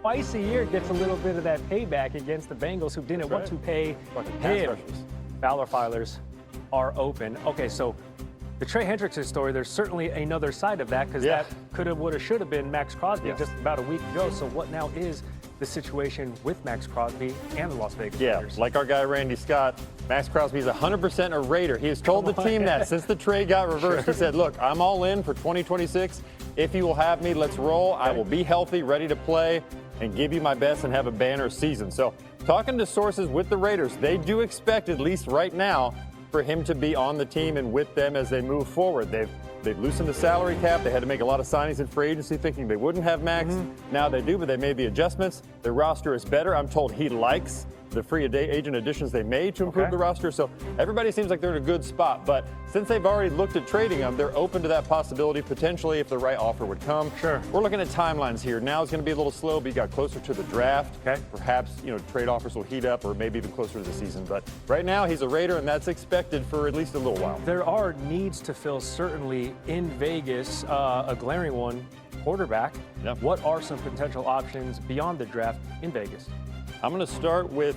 twice a year gets a little bit of that payback against the Bengals, who didn't want to pay him. Fowler filers are open. Okay, so the Trey Hendrickson story, there's certainly another side of that, because that could have, would have, should have been Max Crosby just about a week ago. So what now is the situation with Max Crosby and the Las Vegas Raiders? Like our guy Randy Scott, Max Crosby's 100% a Raider. He has told the team that since the trade got reversed. He said, look, I'm all in for 2026. If you will have me, let's roll. I will be healthy, ready to play, and give you my best and have a banner season. So talking to sources with the Raiders, they do expect, at least right now, for him to be on the team and with them as they move forward. They've loosened the salary cap. They had to make a lot of signings in free agency thinking they wouldn't have Max. Now they do, but they made the adjustments. Their roster is better. I'm told he likes the free agent additions they made to improve the roster. So everybody seems like they're in a good spot. But since they've already looked at trading them, they're open to that possibility potentially if the right offer would come. We're looking at timelines here. Now it's going to be a little slow, but you got closer to the draft. Perhaps, trade offers will heat up, or maybe even closer to the season. But right now he's a Raider, and that's expected for at least a little while. There are needs to fill certainly in Vegas, a glaring one, quarterback. What are some potential options beyond the draft in Vegas? I'm going to start with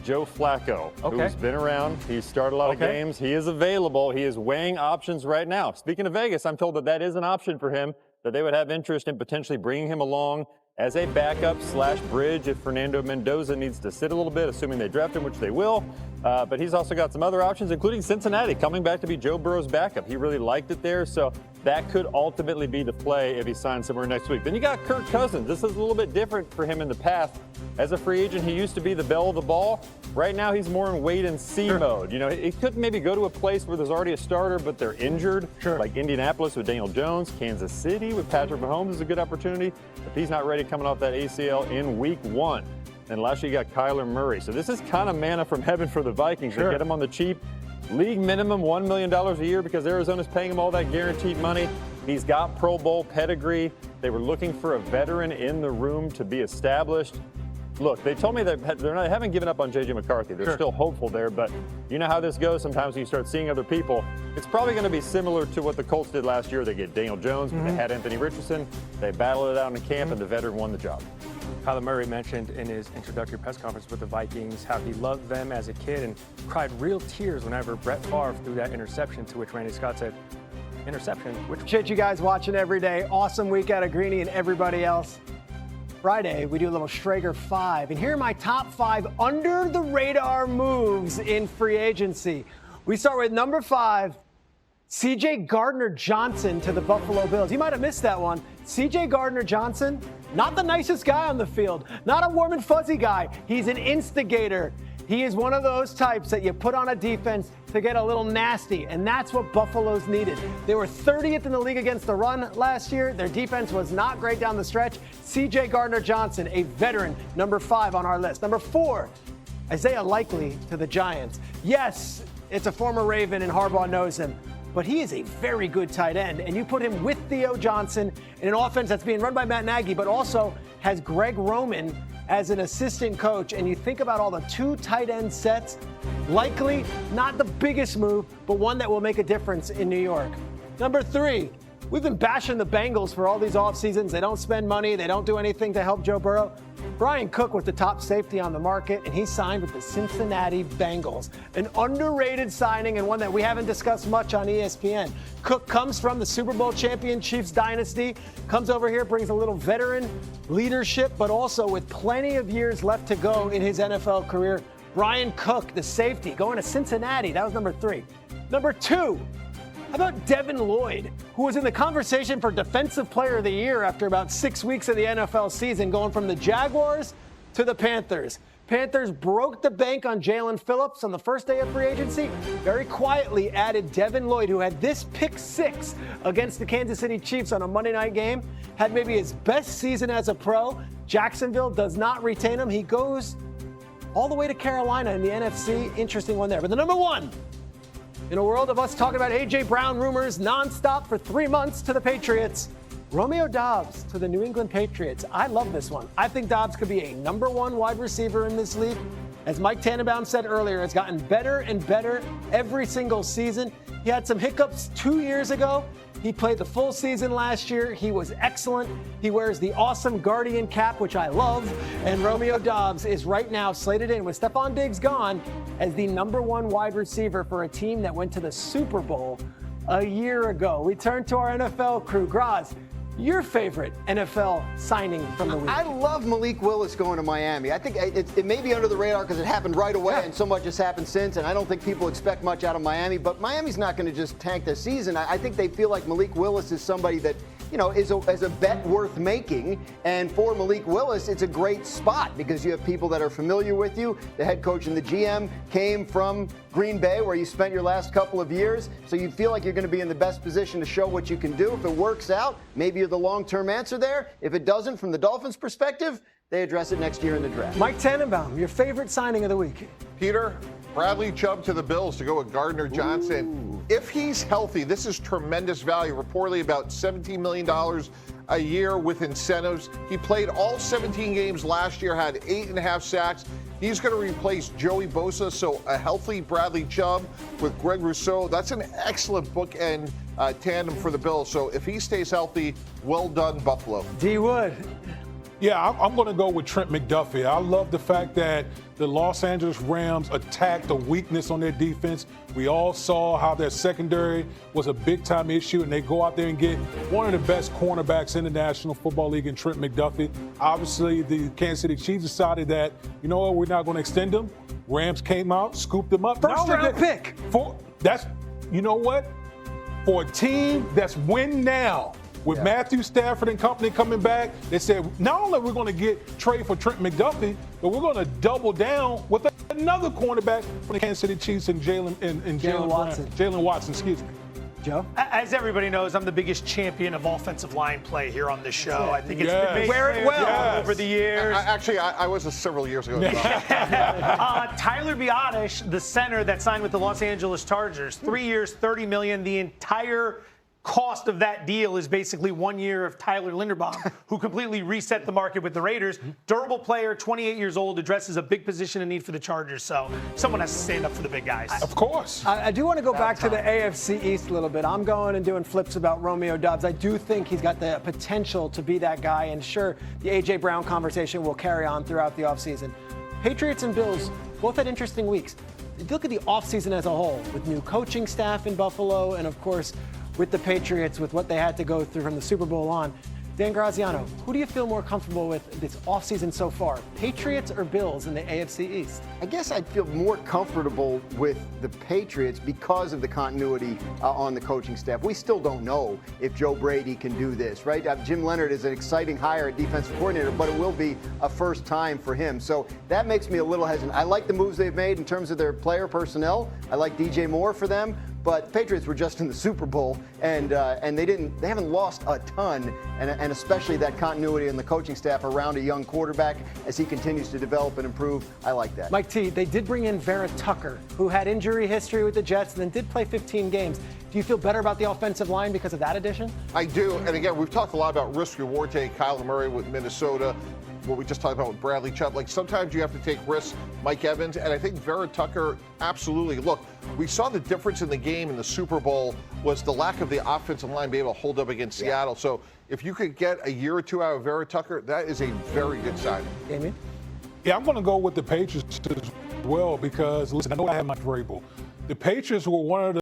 Joe Flacco, who's been around. He's started a lot of games. He is available. He is weighing options right now. Speaking of Vegas, I'm told that is an option for him, that they would have interest in potentially bringing him along as a backup / bridge if Fernando Mendoza needs to sit a little bit, assuming they draft him, which they will. But he's also got some other options, including Cincinnati, coming back to be Joe Burrow's backup. He really liked it there, so that could ultimately be the play if he signs somewhere next week. Then you got Kirk Cousins. This is a little bit different for him in the past. As a free agent, he used to be the belle of the ball. Right now, he's more in wait-and-see mode. He could maybe go to a place where there's already a starter, but they're injured, like Indianapolis with Daniel Jones, Kansas City with Patrick Mahomes is a good opportunity. If he's not ready coming off that ACL in week 1. And last year, you got Kyler Murray. So this is kind of manna from heaven for the Vikings. They get him on the cheap. League minimum $1 million a year because Arizona's paying him all that guaranteed money. He's got Pro Bowl pedigree. They were looking for a veteran in the room to be established. Look, they told me that they haven't given up on J.J. McCarthy. They're still hopeful there, but you know how this goes. Sometimes when you start seeing other people, it's probably going to be similar to what the Colts did last year. They get Daniel Jones, but they had Anthony Richardson. They battled it out in camp, and the veteran won the job. Kyler Murray mentioned in his introductory press conference with the Vikings how he loved them as a kid and cried real tears whenever Brett Favre threw that interception, to which Randy Scott said, interception? Appreciate you guys watching every day. Awesome week out of Greeny and everybody else. Friday, we do a little Schrager 5. And here are my top 5 under-the-radar moves in free agency. We start with number 5, C.J. Gardner-Johnson to the Buffalo Bills. You might have missed that one. C.J. Gardner-Johnson, not the nicest guy on the field, not a warm and fuzzy guy. He's an instigator. He is one of those types that you put on a defense to get a little nasty, and that's what Buffalo's needed. They were 30th in the league against the run last year. Their defense was not great down the stretch. C.J. Gardner-Johnson, a veteran, number 5 on our list. Number 4, Isaiah Likely to the Giants. Yes, it's a former Raven, and Harbaugh knows him, but he is a very good tight end, and you put him with Theo Johnson in an offense that's being run by Matt Nagy, but also has Greg Roman as an assistant coach, and you think about all the 2 tight end sets, Likely not the biggest move, but one that will make a difference in New York. Number 3, we've been bashing the Bengals for all these off seasons. They don't spend money. They don't do anything to help Joe Burrow. Brian Cook was the top safety on the market, and he signed with the Cincinnati Bengals. An underrated signing and one that we haven't discussed much on ESPN. Cook comes from the Super Bowl champion Chiefs dynasty, comes over here, brings a little veteran leadership, but also with plenty of years left to go in his NFL career. Brian Cook, the safety, going to Cincinnati. That was number 3. Number 2, how about Devin Lloyd, who was in the conversation for Defensive Player of the Year after about 6 weeks of the NFL season, going from the Jaguars to the Panthers. Panthers broke the bank on Jalen Phillips on the first day of free agency. Very quietly added Devin Lloyd, who had this pick 6 against the Kansas City Chiefs on a Monday night game. Had maybe his best season as a pro. Jacksonville does not retain him. He goes all the way to Carolina in the NFC. Interesting one there. But the number 1, in a world of us talking about A.J. Brown rumors nonstop for 3 months to the Patriots, Romeo Doubs to the New England Patriots. I love this one. I think Doubs could be a number 1 wide receiver in this league. As Mike Tannenbaum said earlier, has gotten better and better every single season. He had some hiccups 2 years ago. He played the full season last year. He was excellent. He wears the awesome Guardian cap, which I love. And Romeo Doubs is right now slated in, with Stephon Diggs gone, as the #1 wide receiver for a team that went to the Super Bowl a year ago. We turn to our NFL crew. Graz, your favorite NFL signing from the week? I love Malik Willis going to Miami. I think it may be under the radar because it happened right away, and so much has happened since, and I don't think people expect much out of Miami. But Miami's not going to just tank their season. I think they feel like Malik Willis is somebody that, you know, is a bet worth making. And for Malik Willis, it's a great spot because you have people that are familiar with you. The head coach and the GM came from Green Bay, where you spent your last couple of years. So you feel like you're going to be in the best position to show what you can do. If it works out, maybe you're the long-term answer there. If it doesn't, from the Dolphins' perspective, they address it next year in the draft. Mike Tannenbaum, your favorite signing of the week? Peter, Bradley Chubb to the Bills to go with Gardner Johnson. If he's healthy, this is tremendous value. Reportedly about $17 million a year with incentives. He played all 17 games last year, had 8.5 sacks. He's going to replace Joey Bosa, so a healthy Bradley Chubb with Greg Rousseau. That's an excellent bookend tandem for the Bills. So if he stays healthy, well done, Buffalo. D. Wood. Yeah, I'm going to go with Trent McDuffie. I love the fact that the Los Angeles Rams attacked a weakness on their defense. We all saw how their secondary was a big-time issue, and they go out there and get one of the best cornerbacks in the National Football League in Trent McDuffie. Obviously, the Kansas City Chiefs decided that, you know what, we're not going to extend him. Rams came out, scooped him up. First-round pick. You know what? For a team that's win now, with Matthew Stafford and company coming back, they said not only are we going to trade for Trent McDuffie, but we're going to double down with another cornerback from the Kansas City Chiefs and Jalen Watson. Jalen Watson, excuse me. Joe? As everybody knows, I'm the biggest champion of offensive line play here on this show. I think it's been made wear it well over the years. I was several years ago. Tyler Biadasz, the center that signed with the Los Angeles Chargers, 3 years, $30 million. The entire cost of that deal is basically 1 year of Tyler Linderbaum, who completely reset the market with the Raiders. Durable player, 28 years old, addresses a big position of need for the Chargers. So someone has to stand up for the big guys. Of course. I do want to go back to the AFC East a little bit. I'm going and doing flips about Romeo Doubs. I do think he's got the potential to be that guy. And sure, the A.J. Brown conversation will carry on throughout the offseason. Patriots and Bills both had interesting weeks. If you look at the offseason as a whole, with new coaching staff in Buffalo and, of course, with the Patriots, with what they had to go through from the Super Bowl on. Dan Graziano, who do you feel more comfortable with this offseason so far, Patriots or Bills in the AFC East? I guess I'd feel more comfortable with the Patriots because of the continuity on the coaching staff. We still don't know if Joe Brady can do this, right? Jim Leonard is an exciting hire at defensive coordinator, but it will be a first time for him. So that makes me a little hesitant. I like the moves they've made in terms of their player personnel. I like DJ Moore for them. But the Patriots were just in the Super Bowl, and they haven't lost a ton, and especially that continuity in the coaching staff around a young quarterback as he continues to develop and improve. I like that. Mike T, they did bring in Vera Tucker, who had injury history with the Jets and then did play 15 games. Do you feel better about the offensive line because of that addition? I do, and again, we've talked a lot about risk-reward take. Kyler Murray with Minnesota, what we just talked about with Bradley Chubb. Like, sometimes you have to take risks, Mike Evans, and I think Vera Tucker, absolutely. Look, we saw the difference in the game in the Super Bowl was the lack of the offensive line being able to hold up against Seattle. So if you could get a year or two out of Vera Tucker, that is a very good sign. Damien? Yeah, I'm going to go with the Patriots as well because, listen, I know I have my Vrabel. The Patriots were one of the